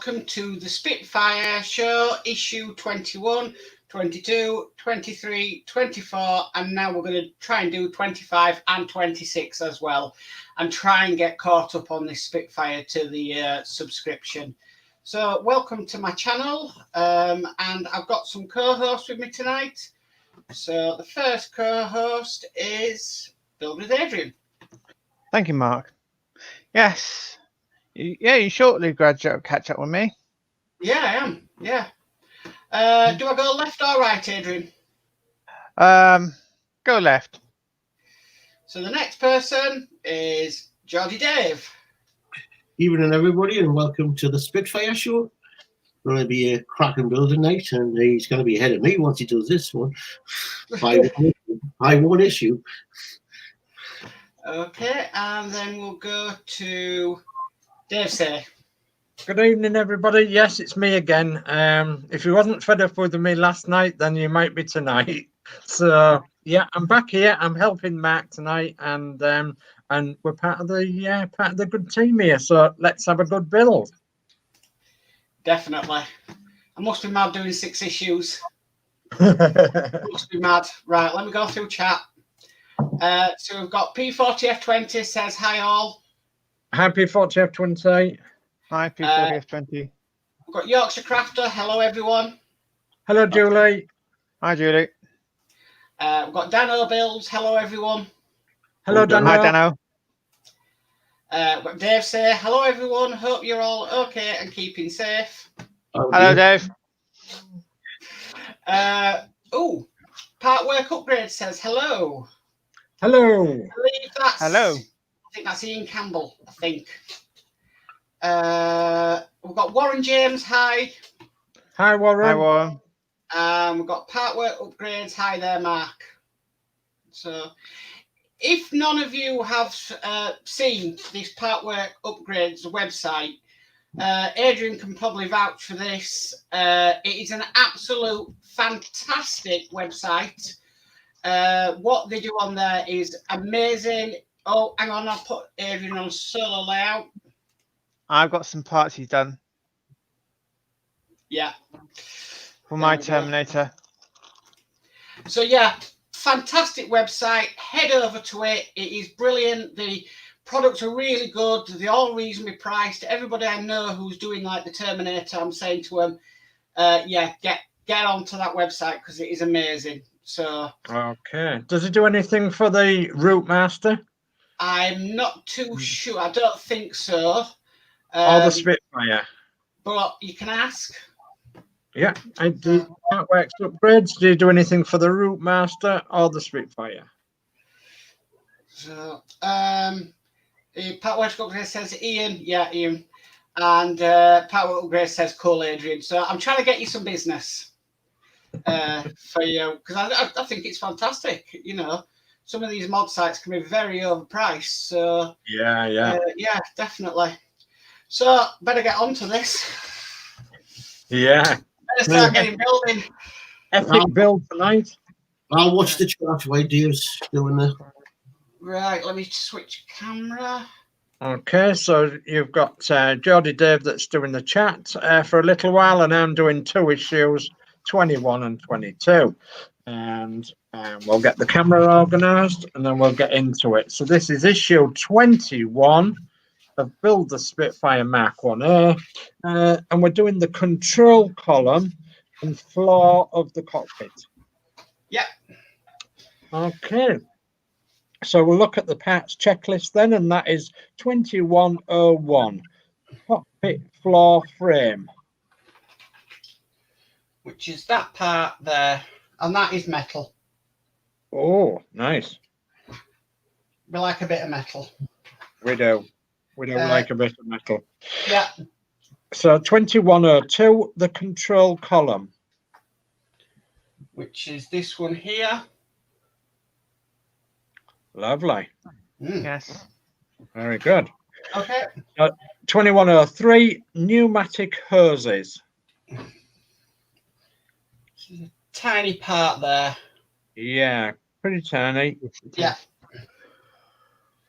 welcome to the Spitfire show, issue 21, 22, 23, 24, and now we're going to try and do 25 and 26 as well, and try and get caught up on this Spitfire to the subscription. So welcome to my channel, and I've got some co-hosts with me tonight. So the first co-host is Build with Adrian. Thank you, Mark. Yes. Yeah, you shortly graduate catch up with me. Yeah, I am. Yeah. Do I go left or right, Adrian? Go left. So the next person is Geordie Dave. Evening, everybody, and welcome to the Spitfire show. Going to be a cracking building night, and he's going to be ahead of me once he does this one by one issue. Okay, and then we'll go to Dave Say. Good evening, everybody. Yes, it's me again. If you wasn't fed up with me last night, then you might be tonight. So yeah, I'm back here. I'm helping Mark tonight, and we're part of the good team here. So let's have a good build. Definitely. I must be mad doing 6 issues. Must be mad. Right, let me go through chat. So we've got P40F20 says hi all. Happy 40F20. Hi, P40F20. We've got Yorkshire Crafter. Hello, everyone. Hello, Julie. Hi, Julie. We've got Dano Builds. Hello, everyone. Hello, Dano. Hi, Dano. We've got Dave Say. Hello, everyone. Hope you're all okay and keeping safe. Hello, Dave. Part Work Upgrade says hello. Hello. I believe that's, Hello. I think that's Ian Campbell, I think. We've got Warren James, hi. Hi, Warren. Hi, Warren. We've got Part Work Upgrades, hi there, Mark. So, if none of you have seen this Part Work Upgrades website, Adrian can probably vouch for this. It is an absolute fantastic website. What they do on there is amazing. Oh, hang on, I'll put Adrian on solo layout. I've got some parts he's done Yeah. for my Terminator. So yeah, fantastic website. Head over to it. It is brilliant. The products are really good. They're all reasonably priced. Everybody I know who's doing like the Terminator, I'm saying to them, yeah, get onto that website because it is amazing. So okay. Does it do anything for the Route Master? I'm not too sure. I don't think so. Or the Spitfire? But you can ask. Yeah, I do. Part Works Upgrades. Do you do anything for the Route Master or the Spitfire? So, Part Works Upgrades says Ian. Yeah, Ian. And Part Works Upgrades says Cole Adrian. So I'm trying to get you some business for you because I think it's fantastic. You know, some of these mod sites can be very overpriced. So yeah, definitely. So better get onto this. Yeah. Better start getting building. Epic build tonight. I'll watch the chat while Dave's doing that. Right, let me switch camera. Okay, so you've got Geordie Dave that's doing the chat for a little while, and I'm doing 2 issues, 21 and 22. And we'll get the camera organised, and then we'll get into it. So this is issue 21 of Build the Spitfire Mark 1A, and we're doing the control column and floor of the cockpit. Yep. Okay. So we'll look at the parts checklist then, and that is 2101, cockpit floor frame. Which is that part there, and that is metal. Oh, nice. We like a bit of metal. We do. We do like a bit of metal. Yeah. So 2102, the control column. Which is this one here. Lovely. Yes. Very good. Okay. 2103, pneumatic hoses. Tiny part there. Yeah, pretty tiny. Yeah.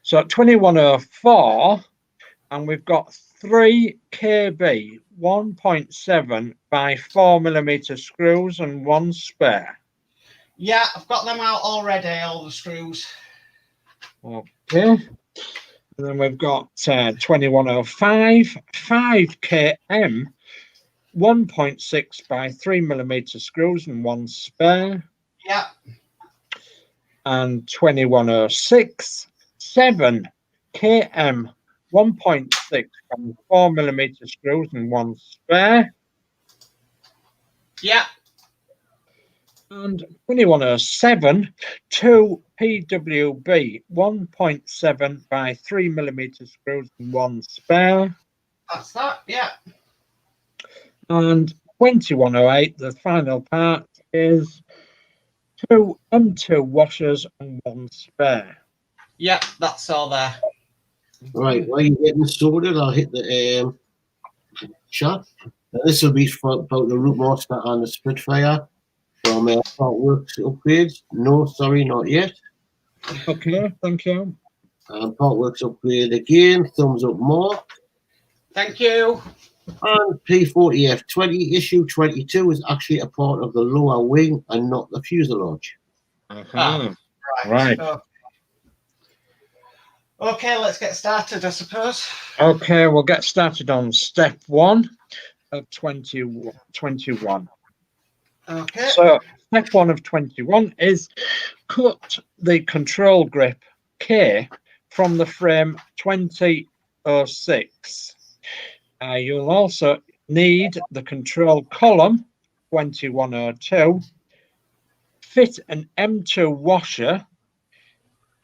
So 2104, and we've got 3 kb 1.7 by 4mm screws and 1 spare. Yeah, I've got them out already, all the screws. Okay. And then we've got 2105 5 km 1.6 by 3mm screws and 1 spare. Yeah. And 2106 7 km 1.6 by 4mm screws and 1 spare. Yeah. And 2107 2 PWB 1.7 by 3mm screws and 1 spare. That's that. Yeah. And 2108, the final part, is 2 M2 washers and 1 spare. Yeah, that's all there. Right, while you're getting sorted, I'll hit the chat. This will be for about the root master and the Spitfire from Partworks upgrades. No, sorry, not yet. Okay, thank you. Partworks upgrade again. Thumbs up more. Thank you. And P40 F20 issue 22 is actually a part of the lower wing and not the fuselage. Uh-huh. Right. Right. Okay, let's get started, I suppose. Okay, we'll get started on step 1 of 21. Okay. So step 1 of 21 is cut the control grip K from the frame 2006. You'll also need the control column 2102, fit an M2 washer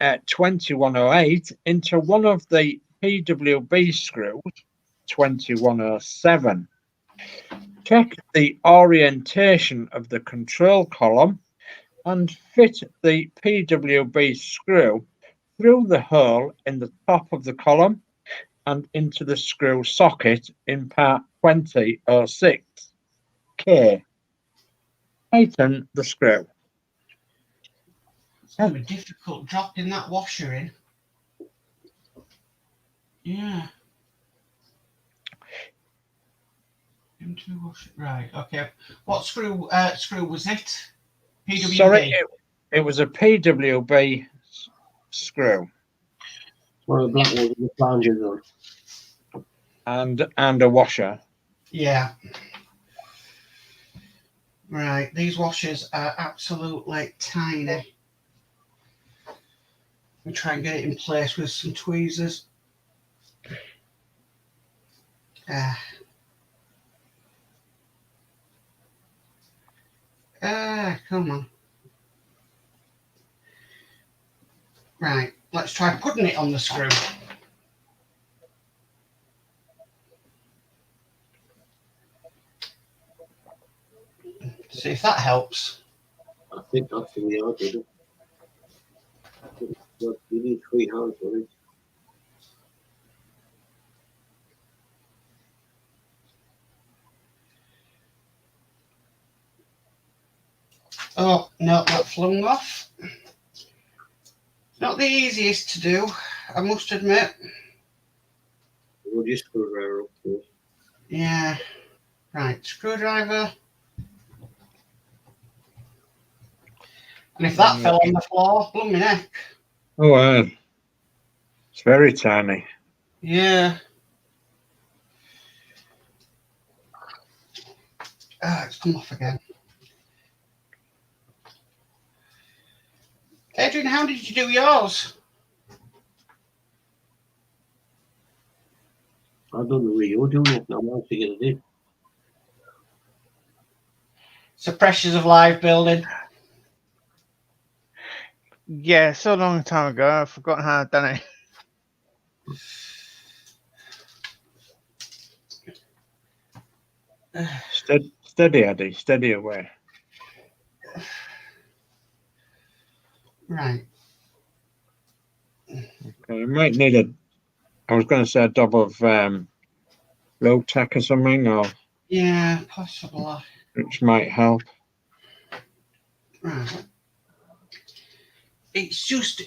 at 2108 into one of the PWB screws 2107. Check the orientation of the control column and fit the PWB screw through the hole in the top of the column and into the screw socket in part 2006. K. Tighten the screw. It's going to be difficult dropping that washer in. Yeah. M2 washer. Right, okay. What screw was it? PWB? Sorry, it was a PWB screw. One of the black ones with the flanges on. And a washer. Yeah. Right, these washers are absolutely tiny. Let me try and get it in place with some tweezers. Come on. Right, let's try putting it on the screw. See if that helps. I think that's the way I did it. You need 3 hands on it. Oh, no, that flung off. Not the easiest to do, I must admit. We'll just screwdriver up to it. Yeah. Right, screwdriver. And if that fell on the floor, blow my neck. Oh, wow. It's very tiny. Yeah. It's come off again. Adrian, how did you do yours? I don't know where you're doing it now. I'll figure it in. It's the pressures of live building. Yeah, so long time ago, I've forgotten how I've done it. Steady, Eddie. Steady away. Right. Okay, you might need I was going to say a dab of low tech or something, or Yeah, possibly. which might help. Right. It's just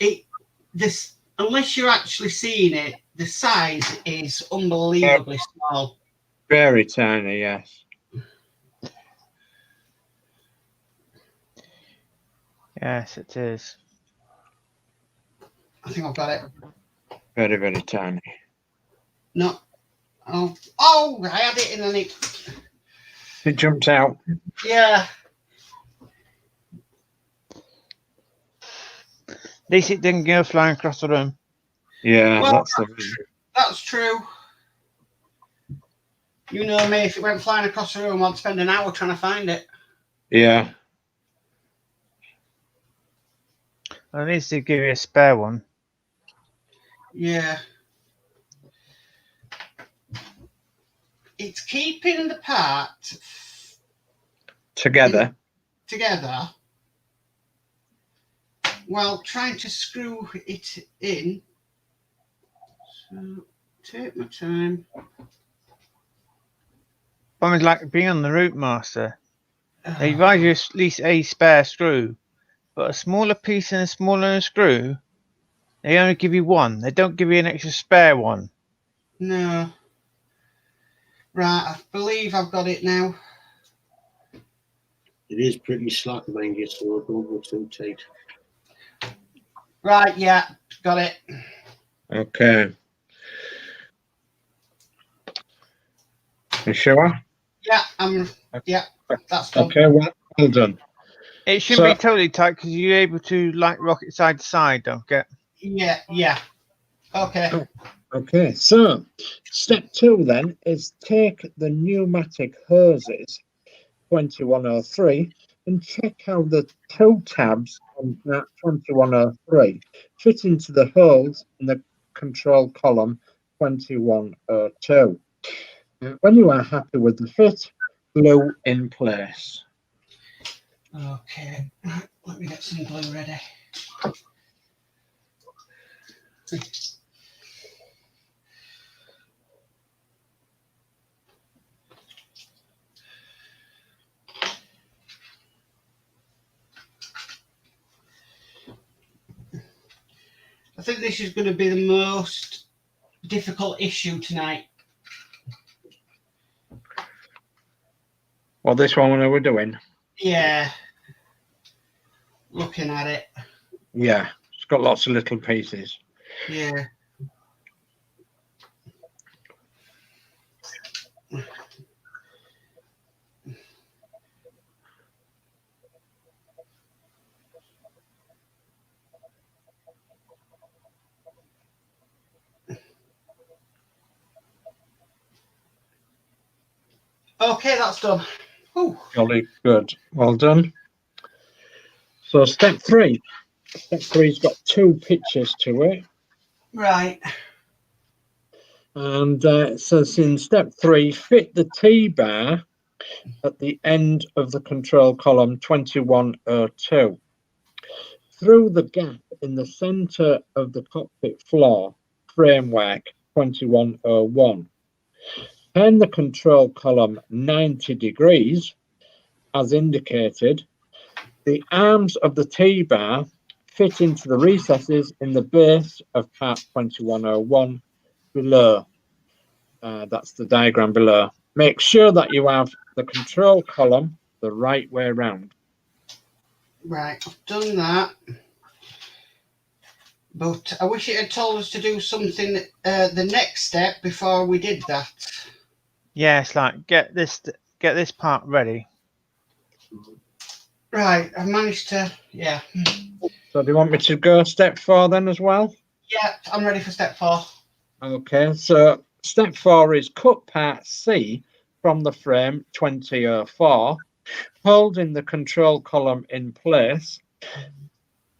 this. Unless you're actually seeing it, the size is unbelievably small. Very tiny, yes. Yes, it is. I think I've got it. Very, very tiny. No. Oh, I had it in and It jumped out. yeah. At least it didn't go flying across the room. Yeah, Well, that's the That's true. You know me, if it went flying across the room, I'd spend an hour trying to find it. yeah. At least they give you a spare one. Yeah. It's keeping the part Together. together while trying to screw it in. So, take my time. I mean, like being on the route master, they advise you at least a spare screw, but a smaller piece and a smaller screw, they only give you one. They don't give you an extra spare one. No. Right, I believe I've got it now. It is pretty slack, mind you, so don't go too tight. Right, yeah, got it. Okay. You sure? Yeah, that's done. Okay, well done. It shouldn't So- be totally tight because you're able to like rock it side to side, don't get? Yeah. Okay. Okay, so step 2 then is take the pneumatic hoses 2103 and check how the toe tabs on that 2103 fit into the holes in the control column 2102. When you are happy with the fit, glue in place. Okay. Right, let me get some glue ready. I think this is going to be the most difficult issue tonight. Well, this one we're doing. Yeah. Looking at it. Yeah, it's got lots of little pieces. Yeah. Okay, that's done. Ooh. Jolly good. Well done. So step 3. Step 3's got 2 pictures to it. Right. And it says in step 3, fit the T-bar at the end of the control column 2102 through the gap in the center of the cockpit floor framework 2101. Turn the control column 90 degrees as indicated. The arms of the T-bar fit into the recesses in the base of part 2101 below. That's the diagram below. Make sure that you have the control column the right way around. Right, I've done that. But I wish it had told us to do something the next step before we did that. Yeah, it's like get this part ready. Right, I've managed to, yeah. So do you want me to go step 4 then as well? Yeah, I'm ready for step 4. Okay, so step 4 is cut part C from the frame 2004, holding the control column in place.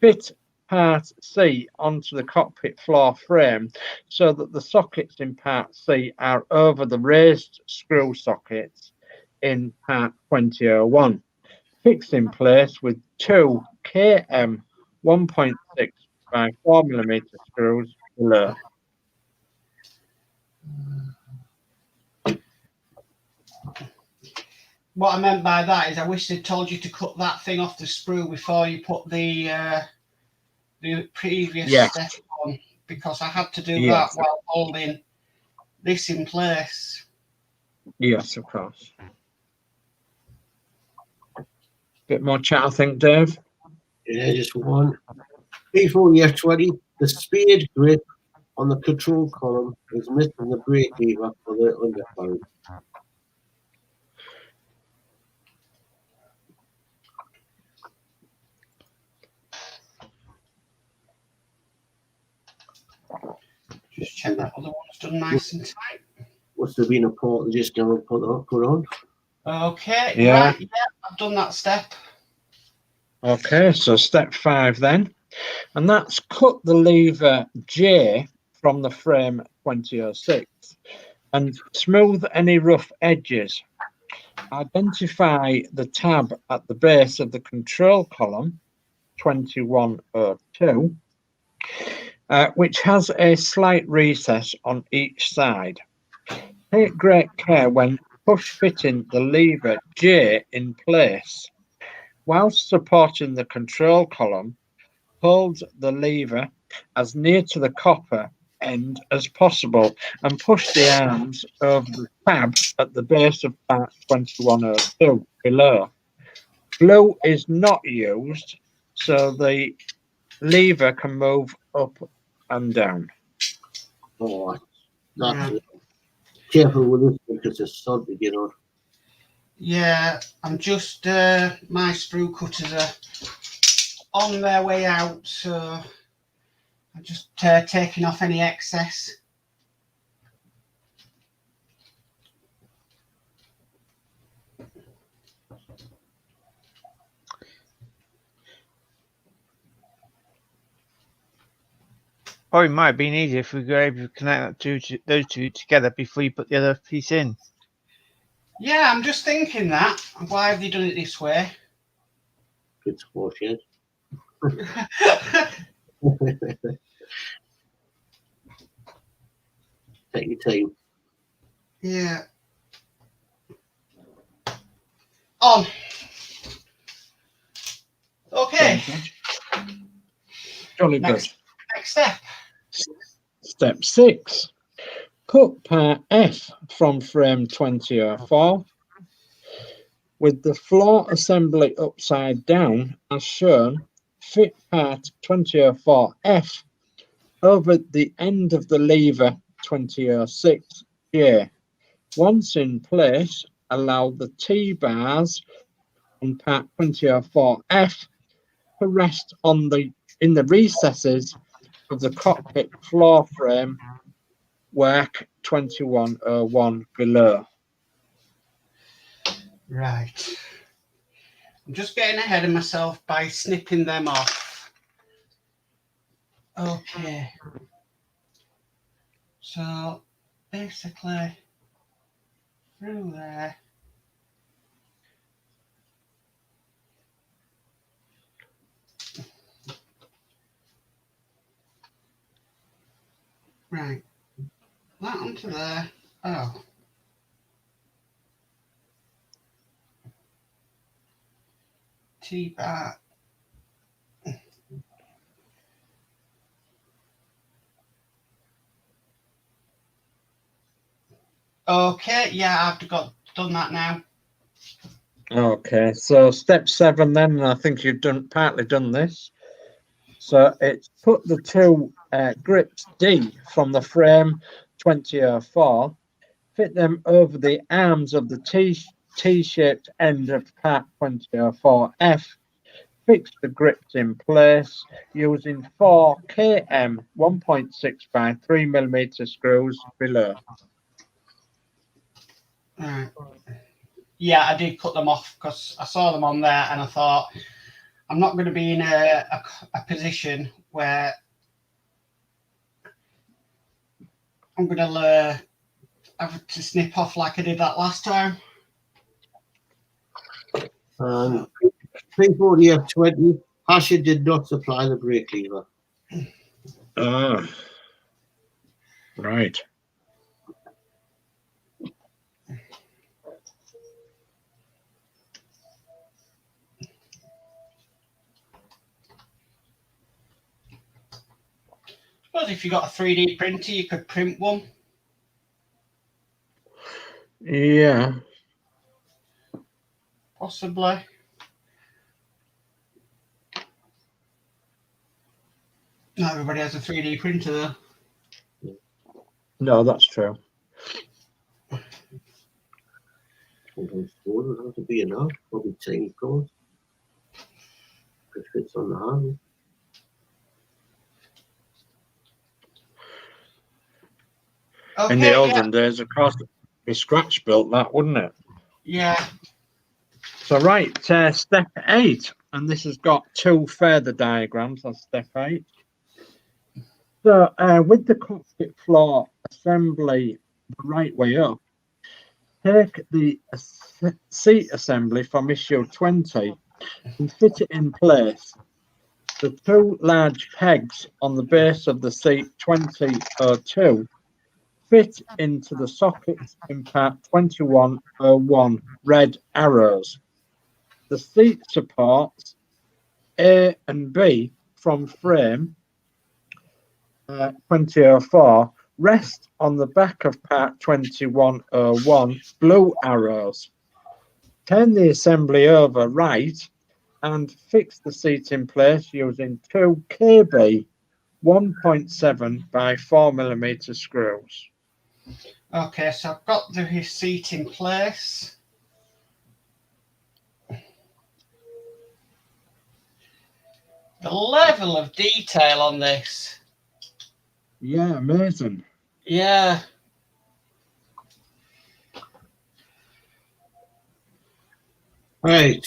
Fit part C onto the cockpit floor frame so that the sockets in part C are over the raised screw sockets in part 2001. Fix in place with 2 km 1.6 by 4mm screws below. What I meant by that is I wish they'd told you to cut that thing off the sprue before you put the previous Yes. step on. because I had to do Yes. that while holding this in place. Yes, of course. Bit more chat, I think, Dave. Yeah, just one. P40 F20, the spade grip on the control column is missing the brake lever for the undercarriage. Just check that other one's done nice and tight. Must have been a port that just never put on. Okay, Yeah. right, yeah, I've done that step. Okay, so step 5 then. And that's cut the lever J from the frame 2006 and smooth any rough edges. Identify the tab at the base of the control column 2102, which has a slight recess on each side. Take great care when push fitting the lever J in place. Whilst supporting the control column, hold the lever as near to the copper end as possible and push the arms over the tab at the base of part 2102 below. Glue is not used, so the lever can move up and down. Oh, that's Right. it. Careful with this because it's sod to get on. Yeah, I'm just, my sprue cutters are on their way out, so I'm just taking off any excess. Probably might have been easier if we were able to connect those two together before you put the other piece in. Yeah, I'm just thinking that. Why have they done it this way? Good sport, yeah. Take your time. Yeah. On. Okay. Jolly good. Next step. Step 6. Cut part F from frame 2004 with the floor assembly upside down as shown. Fit part 2004F over the end of the lever 2006J. Once in place, allow the T-bars on part 2004F to rest in the recesses of the cockpit floor frame work 2101 below. Right. I'm just getting ahead of myself by snipping them off. Okay. So basically through there. Right. That onto there. Oh. T-bar. Okay, yeah, I've done that now. Okay, so step 7 then, and I think you've partly done this. So it's put the two grips D from the frame 2004, fit them over the arms of the T-shaped end of part 2004F, fix the grips in place using 4 km 1.6 by 3mm screws below. Right. Yeah, I did cut them off because I saw them on there and I thought I'm not going to be in a position where I'm going to have to snip off like I did that last time. And P40 F20, hattchet did not supply the brake lever. Ah, right. suppose if you got a 3D printer, you could print one. Yeah. Possibly. Not everybody has a 3D printer though. No, that's true. Sometimes four would have to be enough. Probably tiny cores. It fits on the hand. Okay, In the yeah. olden days, of course, it'd be scratch built that, wouldn't it? Yeah. So right, step 8, and this has got 2 further diagrams on step 8. So with the cockpit floor assembly the right way up, take the seat assembly from issue 20 and fit it in place. The 2 large pegs on the base of the seat 2002 fit into the sockets in part 2101 red arrows. The seat supports A and B from frame 2004 rest on the back of part 2101 blue arrows. Turn the assembly over right and fix the seat in place using 2 KB 1.7 by 4mm screws. Okay, so I've got the seat in place. The level of detail on this. Yeah, amazing. Yeah. Right,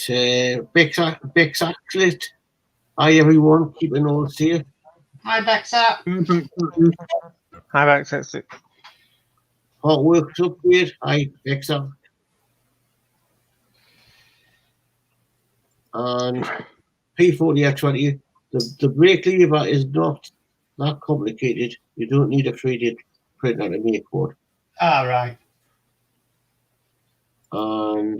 Bex Axlet. Hi everyone, keeping all safe. Hi, Bexa. Hi, Max. That's it. Hot works upgrade. Hi, Bex. And P40 F20. The brake lever is not that complicated. You don't need a 3D printer to make one. All right. And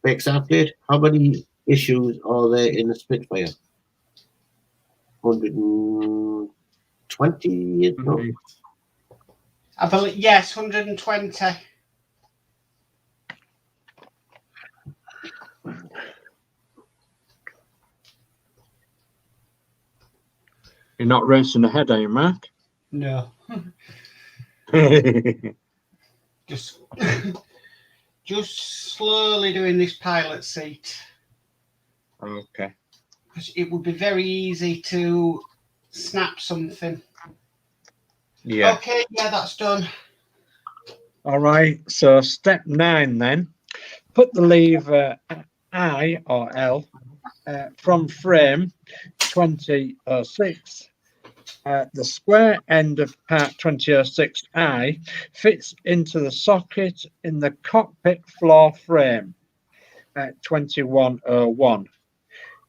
Bex Axlet. How many issues are there in the Spitfire? 120? No. I believe, yes, 120. You're not racing ahead, are you, Mark? No. Just slowly doing this pilot seat. Okay. Because it would be very easy to snap something. Yeah. Okay, yeah, that's done. All right. So step 9 then. Put the lever I or L from frame 2006. The square end of part 2006I fits into the socket in the cockpit floor frame 2101.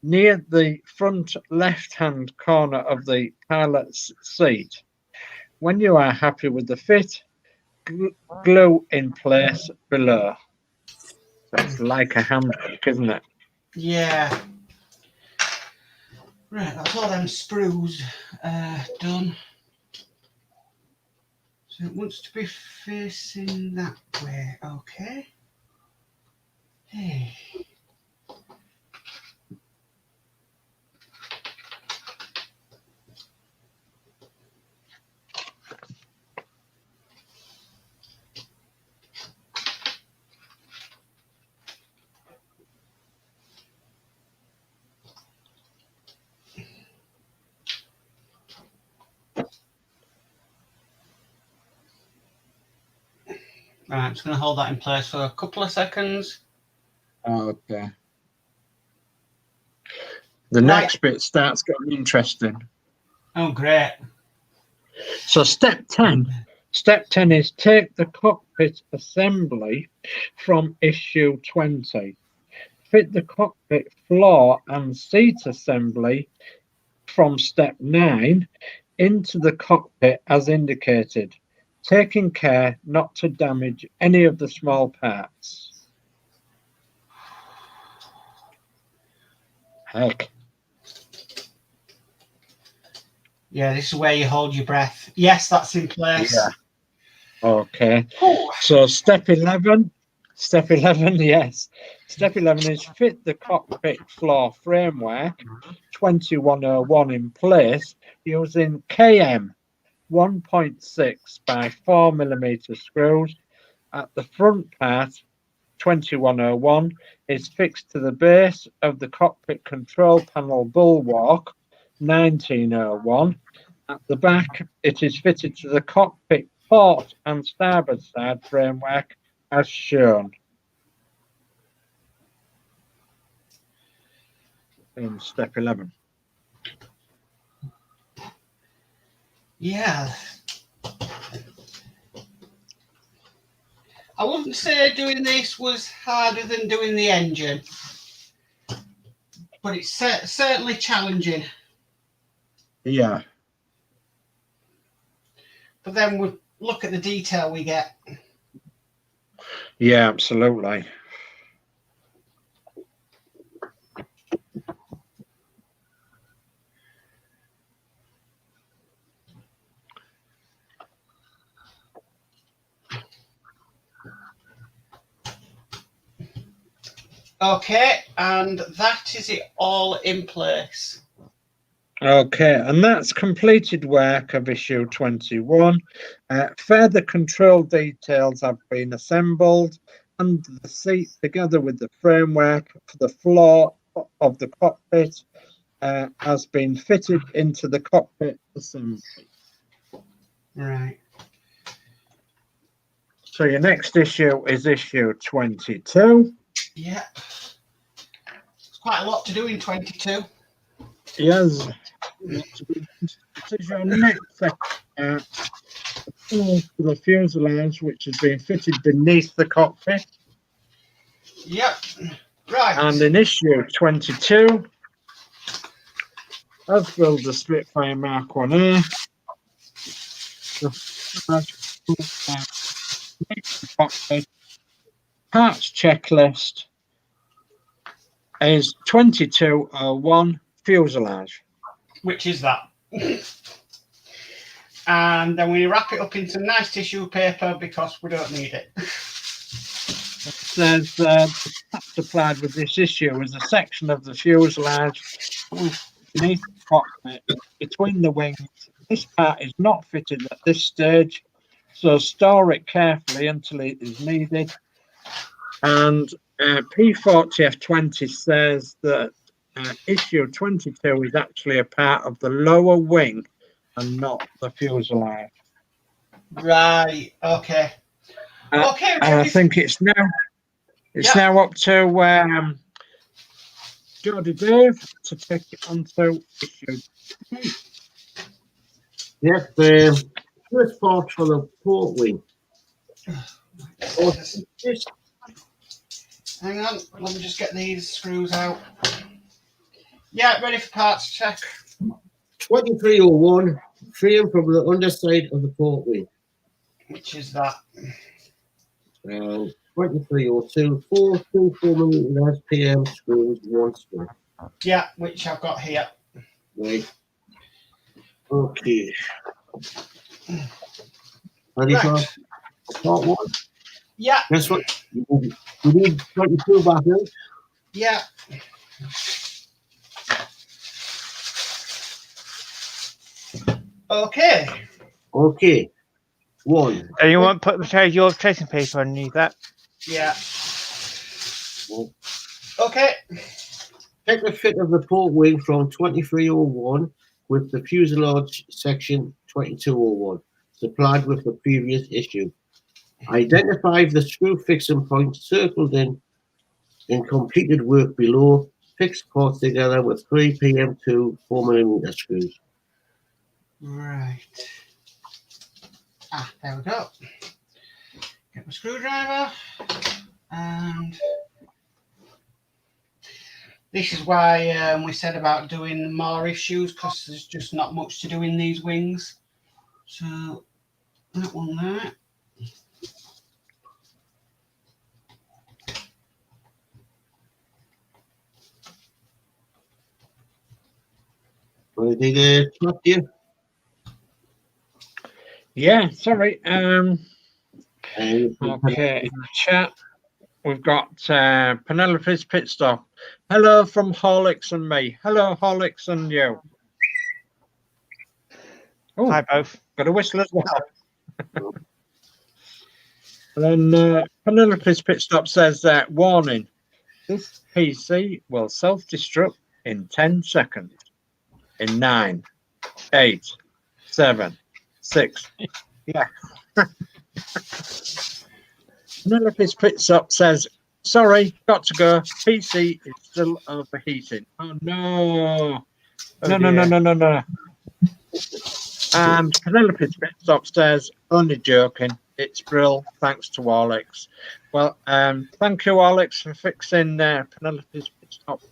Near the front left-hand corner of the pilot's seat. When you are happy with the fit, glue in place below. That's like a handbrake, isn't it? Yeah. Right, that's all them sprues done. So it wants to be facing that way, okay. Hey. Right, I'm just going to hold that in place for a couple of seconds. Okay. The next bit starts getting interesting. Oh, great. So step 10 is take the cockpit assembly from issue 20. Fit the cockpit floor and seat assembly from step 9 into the cockpit as indicated, taking care not to damage any of the small parts. Heck. Yeah, this is where you hold your breath. Yes, that's in place. Yeah. Okay. Oh, So step 11, yes. Step 11 is fit the cockpit floor framework 2101 in place using KM 1.6 by 4mm screws. At the front part, 2101 is fixed to the base of the cockpit control panel bulwark 1901. At the back, it is fitted to the cockpit port and starboard side framework as shown in step 11. yeah. I wouldn't say doing this was harder than doing the engine, but it's certainly challenging. Yeah. But then we look at the detail we get. Yeah, absolutely. Okay, and that is it all in place. Okay, and that's completed work of issue 21. Further control details have been assembled and the seat together with the framework for the floor of the cockpit has been fitted into the cockpit assembly. Right. So your next issue is issue 22. Yeah. It's quite a lot to do in 22. Yes. This is your next section for the fuselage, which has been fitted beneath the cockpit. Yep. Right. And in issue 22, as build the Spitfire Mark 1A, the parts checklist is 2201 fuselage. Which is that. And then we wrap it up into nice tissue paper because we don't need it. There's the part applied with this issue is a section of the fuselage beneath the cockpit between the wings. This part is not fitted at this stage, so store it carefully until it is needed. And P40F20 says that issue 22 is actually a part of the lower wing and not the fuselage. Right. Okay. Okay. And I think it's now up to Geordie Dave to take it on to issue. Yes, first part for the port wing. Hang on. Let me just get these screws out. Yeah, ready for parts check. 2301, frame from the underside of the port wing. Which is that. 2302, 4mm PM screws, 1 screw. Yeah, which I've got here. Right. Okay. Ready Right. for part 1? Yeah. Guess what? We need 22 batteries. Yeah. Okay. Okay. 1. And you want to put your tracing paper underneath that? Yeah. Okay. Check the fit of the port wing from 2301 with the fuselage section 2201, supplied with the previous issue. Identify the screw fixing points circled in completed work below. Fix parts together with 3 PM2 4mm screws. Right. Ah, there we go. Get my screwdriver. And this is why we said about doing more issues, because there's just not much to do in these wings. So that one there. Ready to trust you? Yeah, sorry. And Okay, in the chat, we've got Penelope's Pit Stop. Hello from Horlicks and me. Hello, Horlicks and you. Oh, Hi, both. got a whistle as well. And then Penelope's Pit Stop says that, warning, this PC will self-destruct in 10 seconds. In 9, 8, 7, 6. Yeah. Penelope's Pit Stop says, sorry, got to go. PC is still overheating. Oh no. No. And Penelope's Pit Stop says, only joking. It's Brill. Thanks to Alex. Well, thank you, Alex, for fixing Penelope's Pit Stop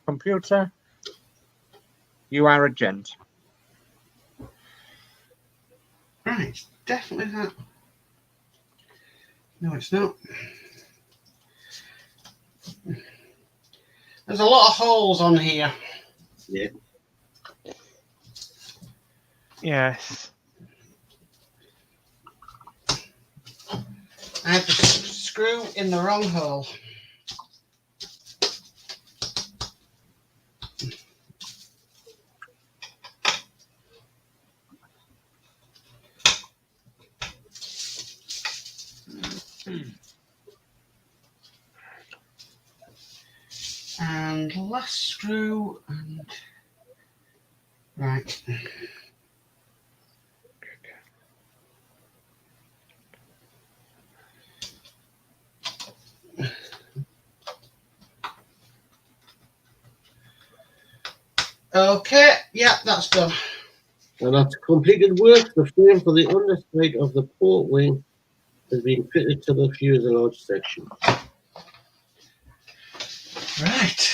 computer. You are a gent. Right, definitely that. No, it's not. There's a lot of holes on here. yeah. Yes. I had the screw in the wrong hole. And last screw and right. Okay, yeah, that's done. And after completed work, the frame for the underside of the port wing has been fitted to the fuselage section. Right.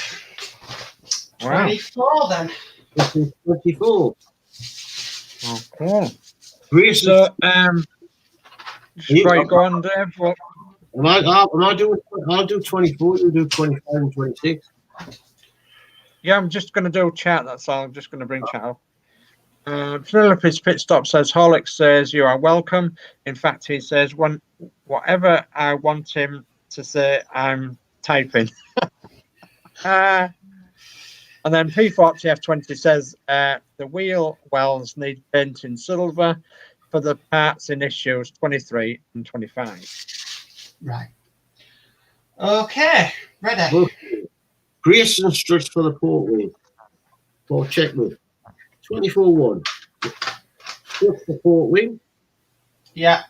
Wow. 24 then. This is 24. Okay. Grace, So, right, go on, Dave. What? am I doing? I'll do 24. You do 25 and 26. Yeah, I'm just going to do chat. That's all. I'm just going to bring chat up. Penelope's Pit Stop says, Horlicks says, you are welcome. In fact, he says, whatever I want him to say, I'm typing. And then P40F20 says, the wheel wells need paint in silver for the parts in issues 23 and 25. Right. Okay, ready. Okay. Grace and Struts for the port wing. For checkmate. 24-1. Struts for port wing. Yeah.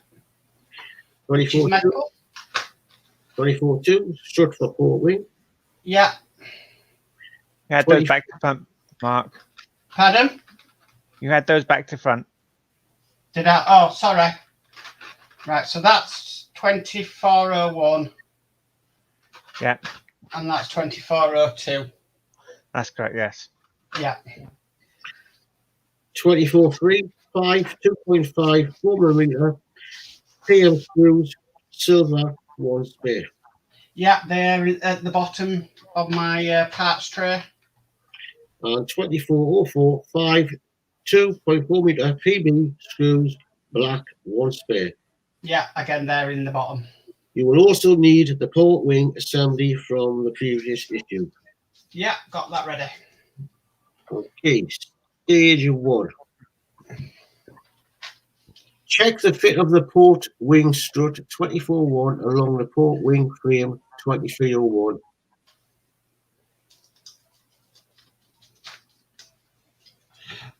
24-2. Metal. 24-2. Strut for port wing. Yeah. You had those back to front, Mark. Pardon? You had those back to front. Did I? Oh, sorry. Right, so that's 2401 Yeah, and that's 2402. that's correct. Yes. Yeah. 24-3. 5. 2.5. 4mm. PM screws. Silver. 1 spare. Yeah, they're at the bottom of my parts tray. And 24-04. 5. 2.4mm PB screws. Black. 1 spare. Yeah, again, they're in the bottom. You will also need the port wing assembly from the previous issue. Yeah, got that ready. Okay, stage 1. Check the fit of the port wing strut 24-1 along the port wing frame 2301.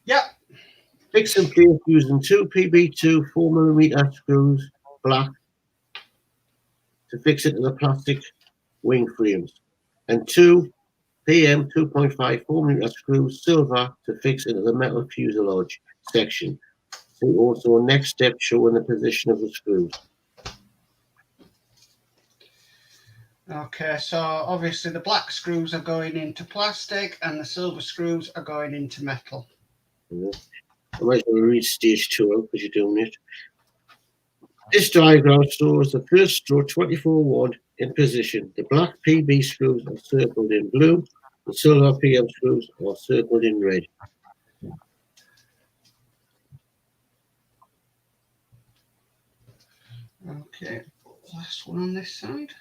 Yep. Fix and place using 2 PB2 4mm screws, black, to fix it to the plastic wing frames, and 2 PM 2.5 4mm screws, silver, to fix it to the metal fuselage section. See also a next step showing the position of the screws. Okay, so obviously the black screws are going into plastic and the silver screws are going into metal. I might as well read stage 2 out because you're doing it. This diagram shows the first strut 24-1 in position. The black PB screws are circled in blue. The silver PM screws are circled in red. Okay, last one on this side.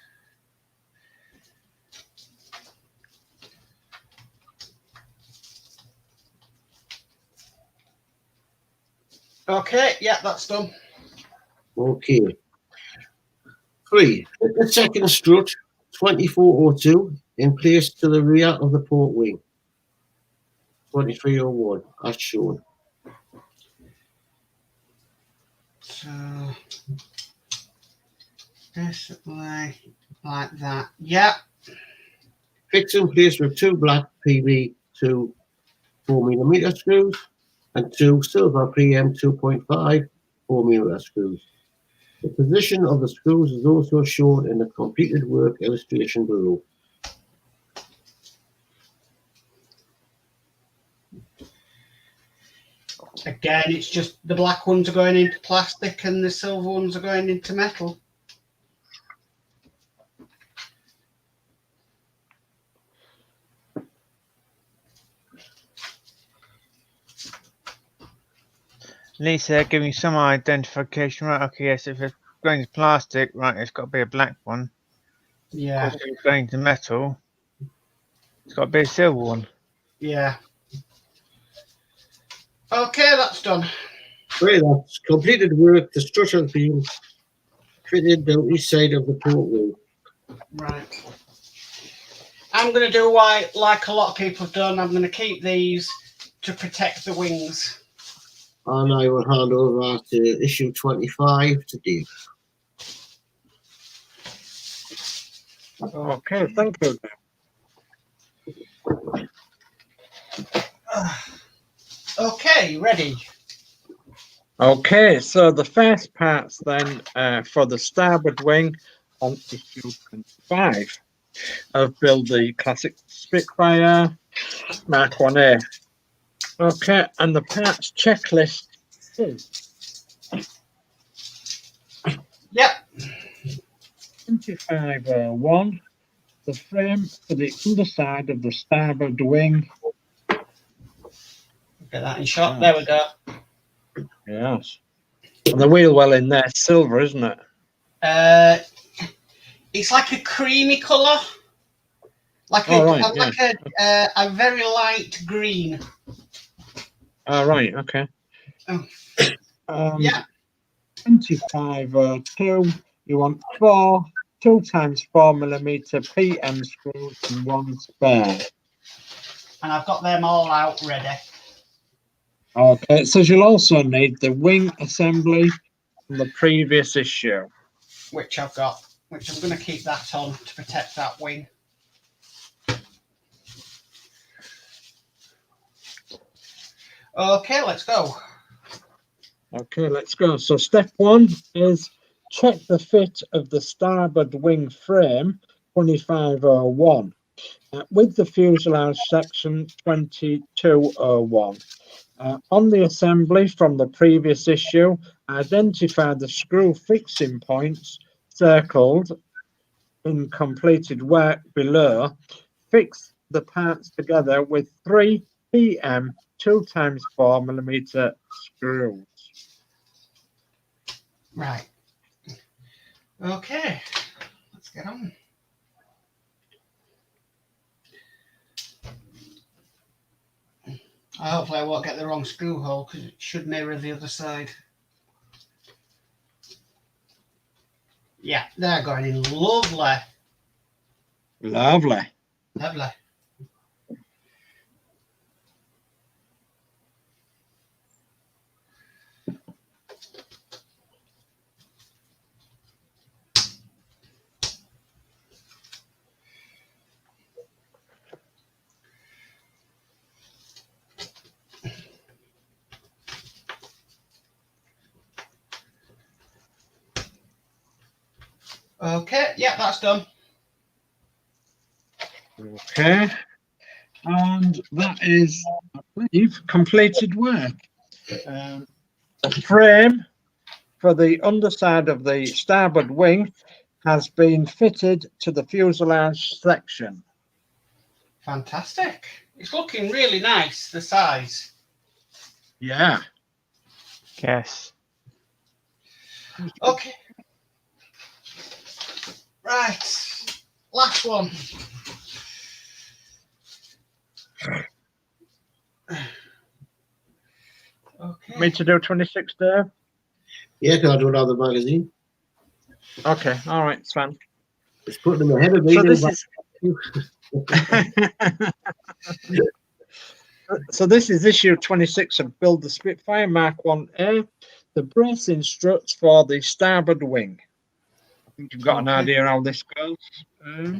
Okay, yeah, that's done. Okay. 3. Put the second strut 2402 in place to the rear of the port wing. 2301, as shown. So basically like that. Yeah. Fix in place with 2 black PB2 4mm screws and 2 silver PM 2.5 4mm screws. The position of the screws is also shown in the completed work illustration below. Again, it's just the black ones are going into plastic and the silver ones are going into metal. At least they're giving you some identification, right? Okay, yes, if it's going to plastic, right, it's got to be a black one. Yeah. Of course, if it's going to metal, it's got to be a silver one. Yeah. Okay, that's done. Right, that's completed work. The strut has been fitted down each side of the port wing. Right. I'm going to do like a lot of people have done. I'm going to keep these to protect the wings. And I will hand over to issue 25 to Dave. Okay, thank you. Okay, ready? Okay, so the first parts then for the starboard wing on issue 25 of build the classic Spitfire Mark 1A. Okay, and the parts checklist is Yep. 2501, the frame for the underside of the starboard wing. Get that in shot. There we go. Yes. And the wheel well in there, silver, isn't it? It's like a creamy colour. Like a, Oh, right, like a very light green. Oh, right, okay. Oh. Yeah. 2502, you want 4 2x4mm PM screws and 1 spare. And I've got them all out ready. Okay, so you'll also need the wing assembly from the previous issue. Which I've got. Which I'm going to keep that on to protect that wing. Okay, let's go. Okay, let's go. So step 1 is check the fit of the starboard wing frame 2501 with the fuselage section 2201. On the assembly from the previous issue, identify the screw fixing points circled in completed work below. Fix the parts together with 3 PM 2x4mm screws. Right. Okay. Let's get on. Hopefully I won't get the wrong screw hole because it should mirror the other side. Yeah, they're going in lovely. Lovely. Lovely. Okay, yeah, that's done. Okay. And that is, I believe, completed work. The frame for the underside of the starboard wing has been fitted to the fuselage section. Fantastic. It's looking really nice, the size. Yeah. Yes. Okay. Right, last one. Okay. Me to do 26 there? Yeah, can I do another magazine? Okay, all right, it's fine. It's putting them ahead of me. So now, this is so this is issue 26 of Build the Spitfire Mark 1A, the bracing struts for the starboard wing. I think you've got an idea how this goes.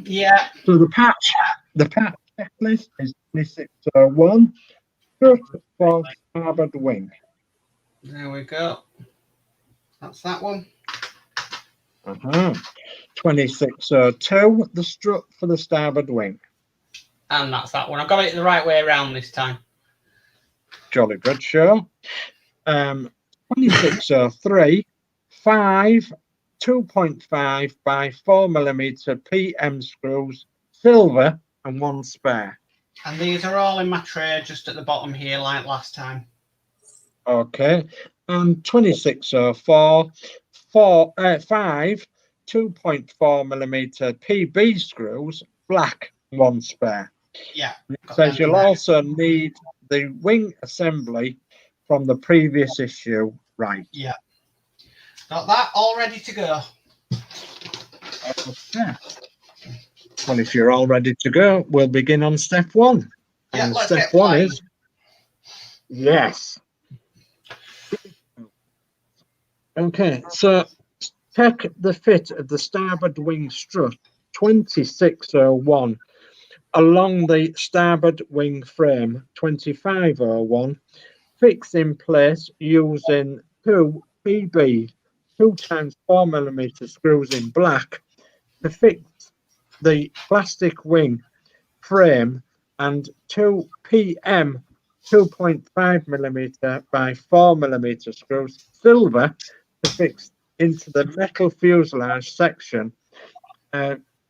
Yeah. So the patch checklist is 2601, strut for starboard wing. There we go. That's that one. 2602, the strut for the starboard wing. And that's that one. I got it the right way around this time. Jolly good show. 2603, 5 2.5 by 4mm PM screws, silver, and 1 spare. And these are all in my tray just at the bottom here, like last time. Okay. And 2604, 5 2.4mm PB screws, black, 1 spare. Yeah. It says you'll also need the wing assembly from the previous issue, right? Yeah. Got that all ready to go. Okay. Well, if you're all ready to go, we'll begin on step 1. Yeah, And let's step get 1 flying. is yes. Okay, so check the fit of the starboard wing strut 2601 along the starboard wing frame 2501. Fix in place using 2 PB 2x4mm screws in black to fix the plastic wing frame and 2 PM 2.5mm by 4mm screws silver to fix into the metal fuselage section.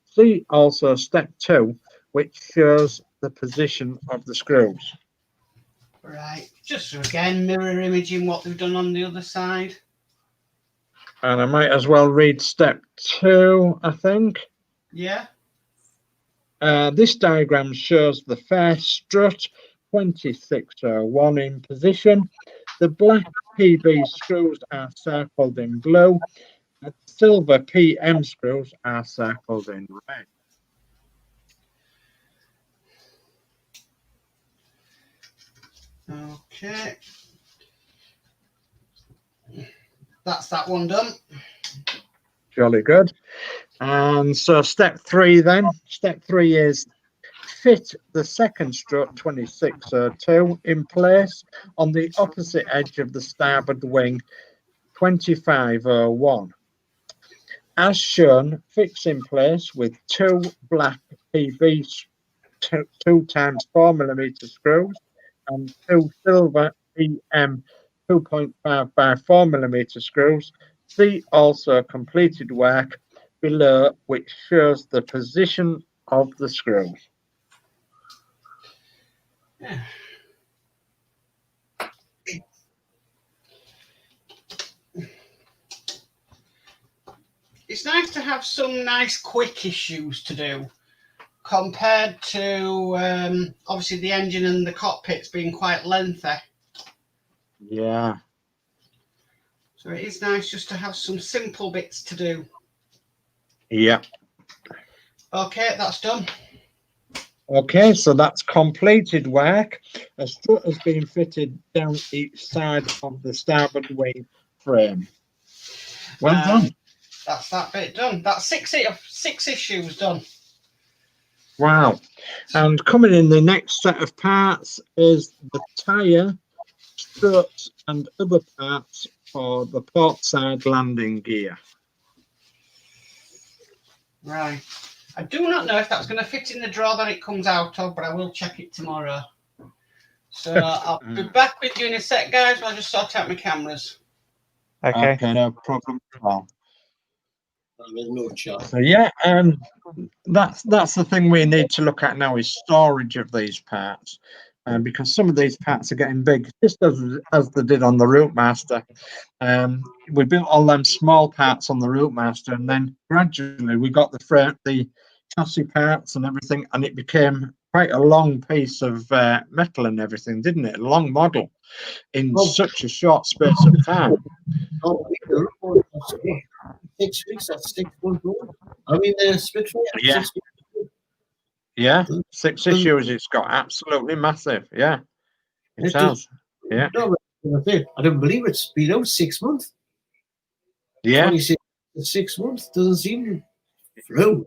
See also step 2, which shows the position of the screws. Right. Just again, mirror imaging what we've done on the other side. And I might as well read step 2, I think. Yeah. This diagram shows the fair strut 2601 in position. The black PB screws are circled in blue. The silver PM screws are circled in red. Okay. That's that one done. Jolly good. And so step 3 then. Step 3 is fit the second strut 2602 in place on the opposite edge of the starboard wing 2501. As shown, fix in place with 2 black PB 2x4mm screws and 2 silver PM 2.5 by 4mm screws. See also completed work below, which shows the position of the screws. Yeah. It's nice to have some nice quick issues to do compared to obviously the engine and the cockpits being quite lengthy. Yeah. So it is nice just to have some simple bits to do. Yeah. Okay, that's done. Okay, so that's completed work. A strut has been fitted down each side of the starboard wing frame. Well done. That's that bit done. That's six issues done. Wow. And coming in the next set of parts is the tyre, struts and other parts for the port side landing gear. Right. I do not know if that's going to fit in the drawer that it comes out of, but I will check it tomorrow. So I'll be back with you in a sec, guys. I'll just sort out my cameras. Okay. No problem at all. There's no chance. So yeah, that's the thing we need to look at now is storage of these parts. because some of these parts are getting big, just as they did on the Routemaster. We built all them small parts on the Routemaster, and then gradually we got the chassis parts and everything, and it became quite a long piece of metal and everything, didn't it? A long model in such a short space of time. Oh, 6 weeks, that's 6 months old. I mean, the Spitfire. Yeah. 6 weeks. Yeah, 6 issues. It's got absolutely massive. Yeah, it has. Yeah. No, I don't believe it's been out 6 months. Yeah. 26 6 months doesn't seem through.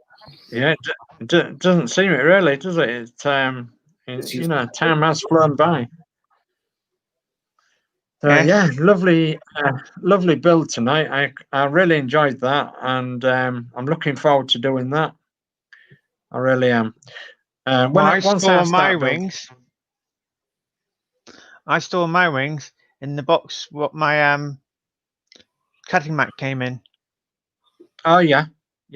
Yeah, it doesn't seem it really, does it? You know, time has flown by. Yeah, lovely build tonight. I really enjoyed that, and I'm looking forward to doing that. I really am. I store my wings. I store my wings in the box what my cutting mat came in. Oh yeah.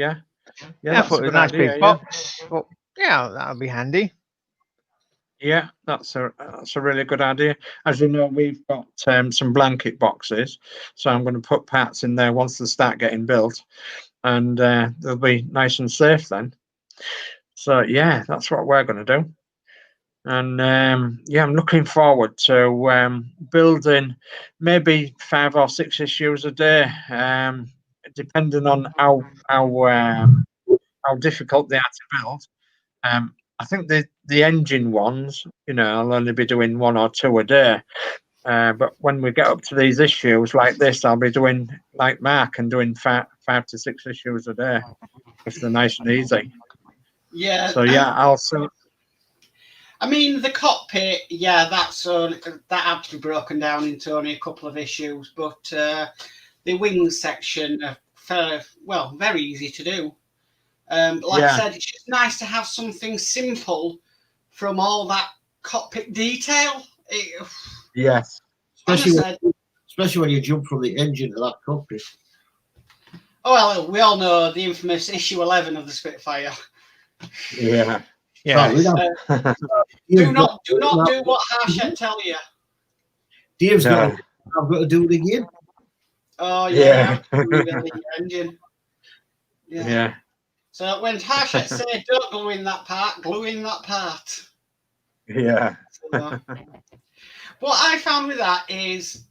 I thought it was a nice big box. Well, yeah, that would be handy. Yeah, that's a really good idea. As you know, we've got some blanket boxes, so I'm going to put parts in there once they start getting built, and they'll be nice and safe then. So yeah, that's what we're going to do. And yeah, I'm looking forward to building maybe 5 or 6 issues a day, depending on how difficult they are to build. I think the engine ones, you know, I'll only be doing 1 or 2 a day. But when we get up to these issues like this, I'll be doing like Mark and doing 5 to 6 issues a day if they're nice and easy. Yeah. So yeah, I mean, the cockpit, yeah, that had to be broken down into only a couple of issues, but the wings section are very easy to do. I said, it's just nice to have something simple from all that cockpit detail. Yes, especially when you jump from the engine to that cockpit. Oh well, we all know the infamous issue 11 of the Spitfire. Yeah. Yeah. Do not do what hattchet tell you. Dave's I've got to do it again. Oh yeah. The engine. Yeah. So when hattchet said don't glue in that part, glue in that part. Yeah. So, what I found with that is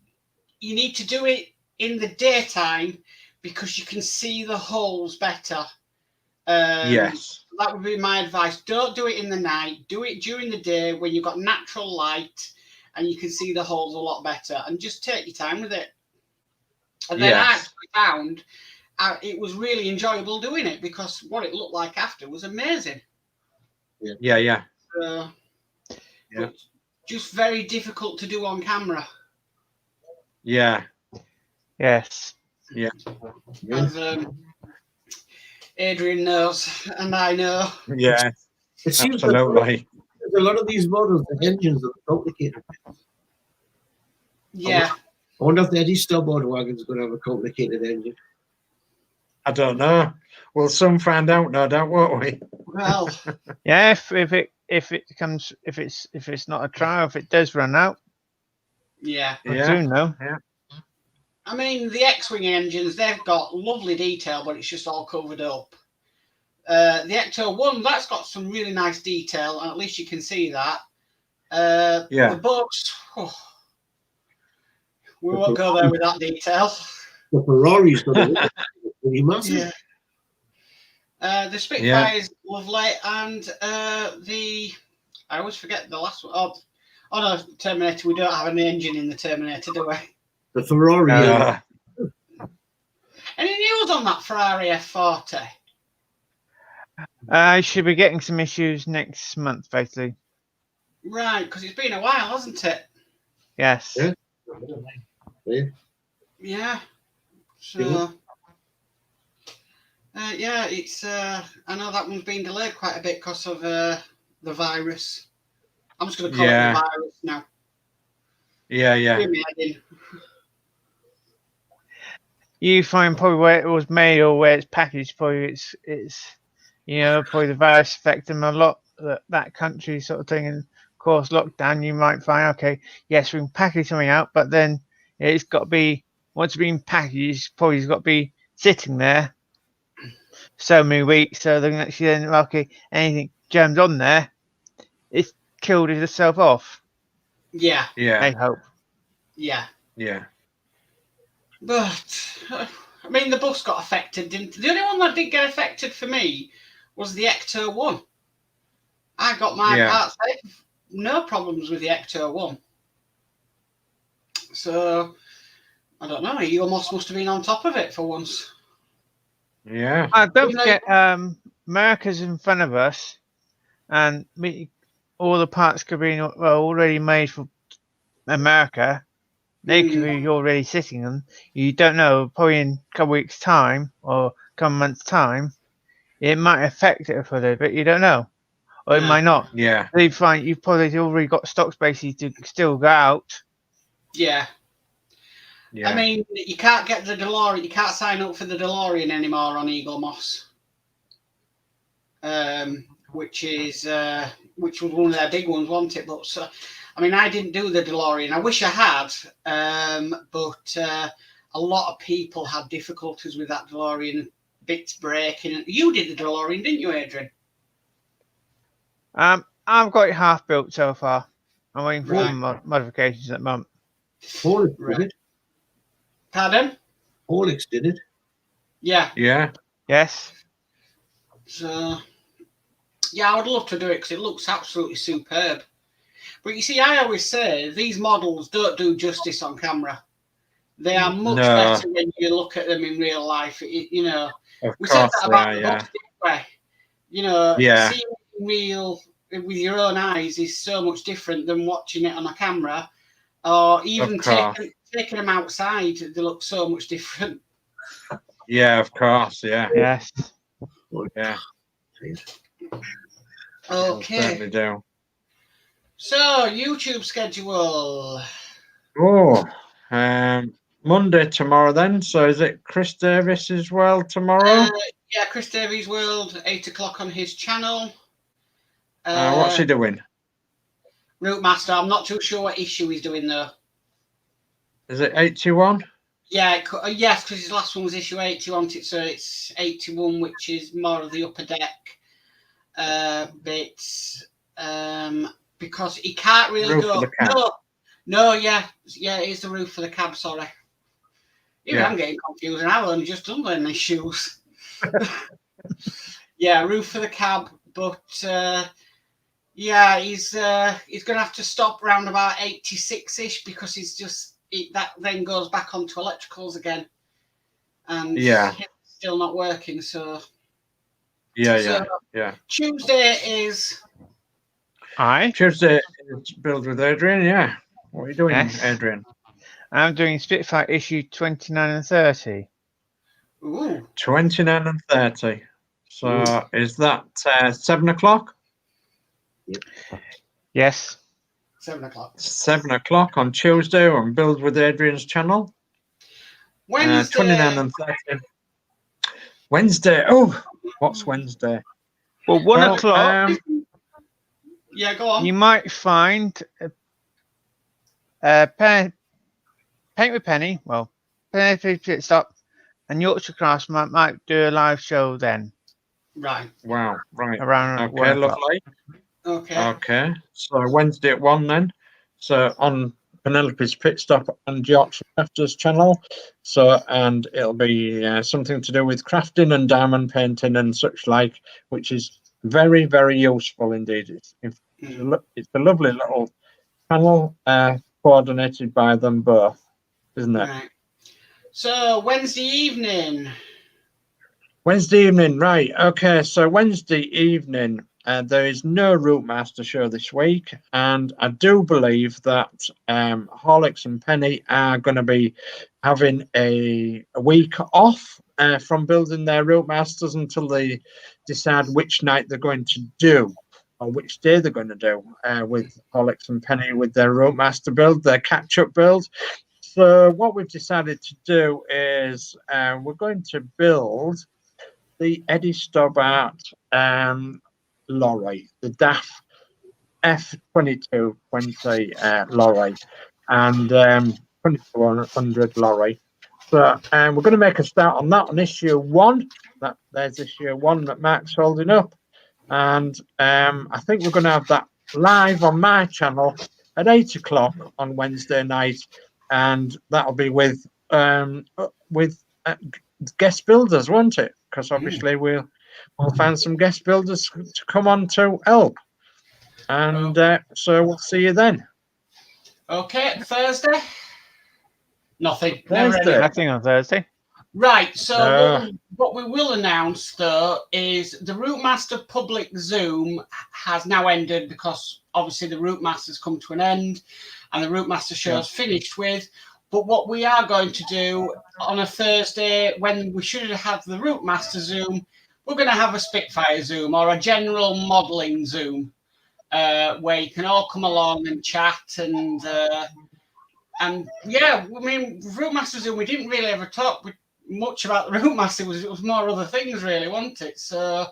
you need to do it in the daytime because you can see the holes better. Yes. That would be my advice. Don't do it in the night. Do it during the day when you've got natural light and you can see the holes a lot better. And just take your time with it. And then I actually found it was really enjoyable doing it because what it looked like after was amazing. Yeah. Just very difficult to do on camera. Yeah. Yes. Yeah. As Adrian knows, and I know. Yeah. It seems absolutely. There's a lot of these models, the engines are complicated. Yeah. I wonder if the Eddie Starboard wagon's going to have a complicated engine. I don't know. We'll soon find out, no doubt, won't we? Well. Yeah. If it's not a trial, if it does run out. Yeah. We'll soon know. Yeah. I mean, the X-Wing engines, they've got lovely detail, but it's just all covered up. The Ecto 1, that's got some really nice detail, and at least you can see that. The boats, we won't go there with that detail. The Ferrari's got to be massive. Yeah. The Spitfire is lovely, and I always forget the last one. Oh no, Terminator, we don't have an engine in the Terminator, do we? The Ferrari. Any news on that Ferrari F40? I should be getting some issues next month, basically. Right, because it's been a while, hasn't it? Yes. Yeah. So, it's. I know that one's been delayed quite a bit because of the virus. I'm just going to call it the virus now. Yeah. You find probably where it was made or where it's packaged, probably it's probably the virus affecting them a lot, that country sort of thing, and course, lockdown, you might find, okay, yes, we can package something out, but then it's got to be, once it's been packaged, probably got to be sitting there so many weeks, so then actually then, okay, anything jammed on there, it's killed itself off. Yeah, I Yeah. hope. yeah. Yeah. But I mean, the bus got affected, didn't? The only one that did get affected for me was the Ecto 1. I got my Yeah. parts there, no problems with the Ecto 1. So I don't know. You almost must have been on top of it for once. Yeah. Don't Even though- forget, America's in front of us, and all the parts could be already made for America. They could be already sitting them. You don't know. Probably in a couple weeks' time or a couple months' time, it might affect it for a little bit. You don't know, or it Yeah. might not. Yeah. They find you've probably already got stock spaces to still go out. Yeah. Yeah. I mean, you can't get the DeLorean. You can't sign up for the DeLorean anymore on Eagle Moss, which was one of their big ones, wasn't it? But so, I mean, I didn't do the DeLorean. I wish I had, but a lot of people had difficulties with that DeLorean, bits breaking. You did the DeLorean, didn't you, Adrian? I've got it half built so far. I'm waiting for Right. some modifications at the moment. Horlicks Right. did it. Pardon? Horlicks did it. Yeah. Yeah. Yes. So, yeah, I would love to do it because it looks absolutely superb. But you see, I always say these models don't do justice on camera. They are much No. better when you look at them in real life. You know, Of we said course that they about are. the Yeah. bus, didn't we? You know, Yeah. seeing it in real with your own eyes is so much different than watching it on a camera, or even Of course. taking them outside. They look so much different. Yeah. Of course. Yeah. Yes. Yeah. Okay. Certainly do. So, YouTube schedule. Oh, Monday tomorrow then. So is it Chris Davis as well tomorrow? Yeah, Chris Davies World, 8 o'clock on his channel. What's he doing? Route Master, I'm not too sure what issue he's doing though. Is it 81? Yeah, yes, because his last one was issue 80, wasn't it? So it's 81, which is more of the upper deck bits. Because he can't really Roof go. of the cab. No, yeah, it is the roof for the cab. Sorry, even Yeah. I'm getting confused, and I've only just done wearing these shoes. Yeah, roof for the cab, but yeah, he's going to have to stop around about 86-ish because that then goes back onto electricals again, and Yeah. it's still not working. So Yeah. Yeah. Tuesday is. Aye. Tuesday is Build with Adrian. Yeah. What are you doing, Yes. Adrian? I'm doing Spitfire issue 29 and 30. Ooh. 29 and 30. So is that 7 o'clock? Yes. 7 o'clock. 7 o'clock on Tuesday on Build with Adrian's channel. Wednesday. 29 and 30. Wednesday. Oh, what's Wednesday? Well, 1 Well, o'clock, Yeah, go on. you might find Paint with Penny. Well, Penny Pit Stop and Yorkshire Cross might do a live show then Right. Wow. Right. around 1 Okay, o'clock. lovely. Okay. Okay. So Wednesday at 1 then. So on Penelope's Pit Stop and Yorkshire Crafters channel. So, and it'll be something to do with crafting and diamond painting and such like, which is very, very useful indeed. It's a lovely little channel coordinated by them both, isn't it? Right. So Wednesday evening. Wednesday evening, right. Okay, so Wednesday evening, there is no Route Master show this week, and I do believe that Horlicks and Penny are going to be having a week off from building their Route Masters until they decide which night they're going to do, or which day they're going to do with Horlicks and Penny with their Route Master build, their catch-up build. So what we've decided to do is we're going to build the Eddie Stobbart lorry, the DAF F2220 lorry and 2200 lorry. So we're going to make a start on that on issue 1. There's issue 1 that Mark's holding up. And I think we're going to have that live on my channel at 8 o'clock on Wednesday night. And that'll be with guest builders, won't it? Because obviously we'll find some guest builders to come on to help. And so we'll see you then. Okay, Thursday? Nothing. Thursday. Nothing on Thursday. Right, so what we will announce, though, is the Routemaster public Zoom has now ended because obviously the Routemaster's come to an end and the Routemaster show's finished with. But what we are going to do on a Thursday, when we should have the Routemaster Zoom, we're going to have a Spitfire Zoom or a general modelling Zoom where you can all come along and chat and yeah, I mean, Routemaster Zoom, we didn't really ever talk much about the Routemaster. It was more other things, really, wasn't it? So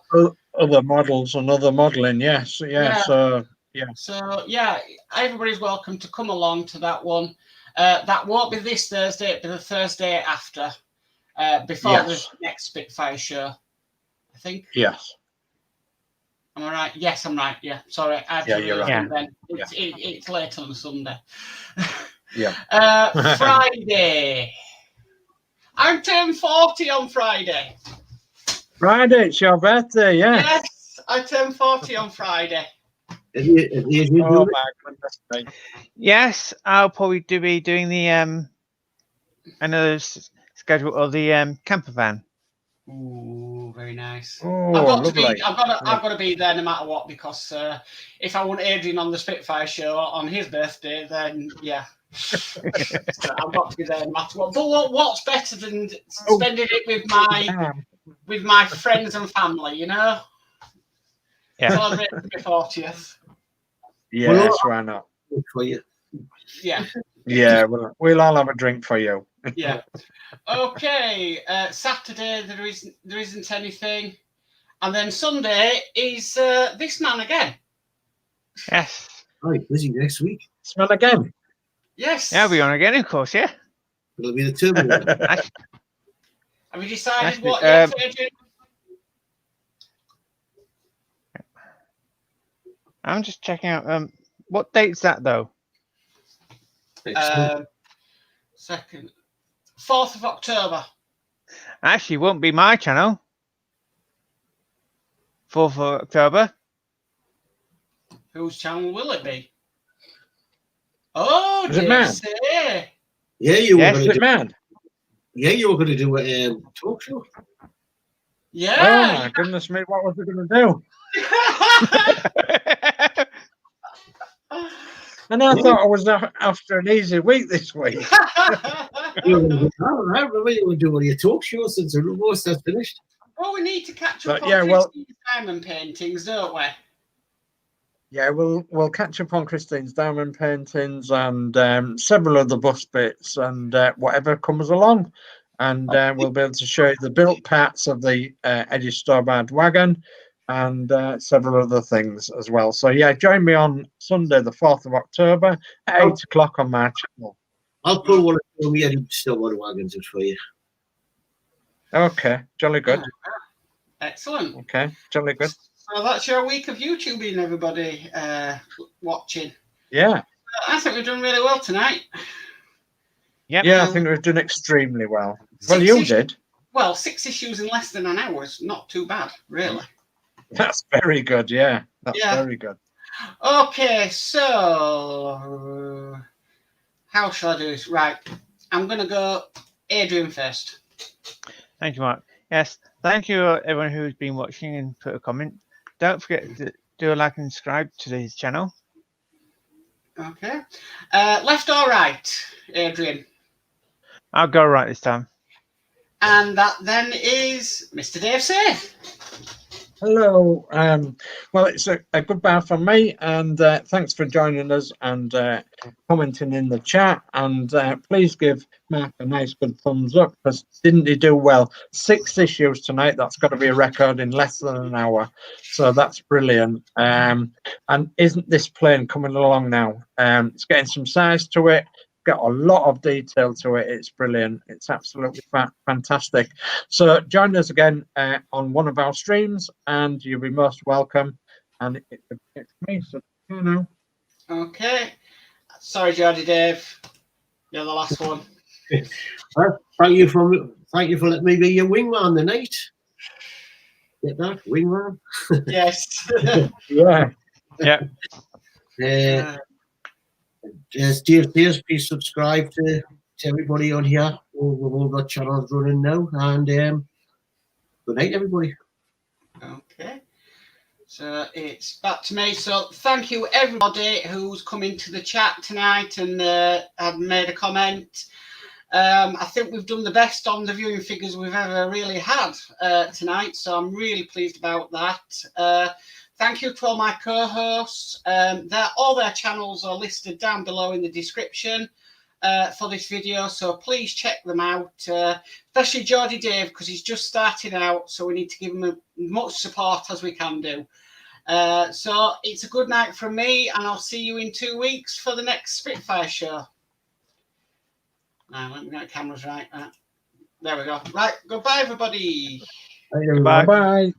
other models and other modelling, yes, yeah. So yeah, everybody's welcome to come along to that one. That won't be this Thursday; it'll be the Thursday after, before the next Spitfire show, I think. Yes. Am I right? Yes, I'm right. Yeah, sorry. You're right. Then. It's late on a Sunday. Yeah. Friday. I'm turning 40 on Friday. Friday, it's your birthday, yeah. Yes, I turn 40 on Friday. Oh my goodness me. Yes, I'll probably be doing the another schedule of the camper van. Ooh, very nice. Oh, I've got to be there no matter what, because if I want Adrian on the Spitfire show on his birthday, then yeah. So I've got to be there no matter what. But what's better than spending it with my friends and family, you know? Yeah. Celebrating my 40th. Yes, why not? For you. Yeah. Yeah, we'll all have a drink for you. Yeah. Okay. Saturday there isn't anything, and then Sunday is this man again. Yes. Right, busy next week. This man again. Yes. Yeah, I'll be on again, of course. Yeah. It'll be the turbo one. Have you decided Actually, what yet, Adrian? I'm just checking out. What date's that though? Second, 4th of October. Actually, it won't be my channel. 4th of October. Whose channel will it be? Oh, is it man? Yeah, you were Yes, going to do man. Yeah, you were going to do a talk show. Yeah. Oh my goodness me! What was I going to do? And I thought I was after an easy week this week. You were going to do, I remember you were doing your talk show since the most has finished. Well, we need to catch up But, on yeah, well- Christine's diamond paintings, don't we? Yeah, we'll catch up on Christine's diamond paintings and several other bus bits and whatever comes along. And we'll be able to show you the built parts of the Eddie Starboard wagon and several other things as well. So, yeah, join me on Sunday, the 4th of October at 8 o'clock on my channel. I'll pull one of the Eddie Starboard wagons for you. Okay, jolly good. Excellent. Okay, jolly good. So that's your week of YouTubing, everybody watching. Yeah. I think we've done really well tonight. Yep. Yeah, I think we've done extremely well. Well, you did. Well, 6 issues in less than an hour is not too bad, really. That's very good, yeah. That's Yeah. very good. Okay, so how shall I do this? Right, I'm going to go Adrian first. Thank you, Mark. Yes, thank you everyone who's been watching and put a comment. Don't forget to do a like and subscribe to his channel. Okay. Left or right, Adrian? I'll go right this time. And that then is Mr. Dave Safe. Hello. Well, it's a goodbye from me, and thanks for joining us and commenting in the chat. And please give Mark a nice good thumbs up, because didn't he do well? 6 issues tonight. That's got to be a record in less than an hour. So that's brilliant. And isn't this plane coming along now? It's getting some size to it. Got a lot of detail to it. It's brilliant. It's absolutely fantastic. So join us again on one of our streams, and you'll be most welcome. And it's me, so you know. Okay. Sorry, Geordie Dave. You're the last one. Well, thank you for letting me be your wingman tonight. Get that, wingman? Yes. Yeah. Yeah. As Dave says, please subscribe to everybody on here. We've all got channels running now. And good night, everybody. Okay. So it's back to me. So thank you, everybody who's come into the chat tonight and have made a comment. I think we've done the best on the viewing figures we've ever really had tonight. So I'm really pleased about that. Thank you to all my co-hosts. All their channels are listed down below in the description for this video, so please check them out, especially Geordie Dave, because he's just starting out, so we need to give him as much support as we can do. So it's a good night from me, and I'll see you in 2 weeks for the next Spitfire show. Now, let me get the cameras right. There we go. Right, goodbye, everybody. Bye, everybody. Bye.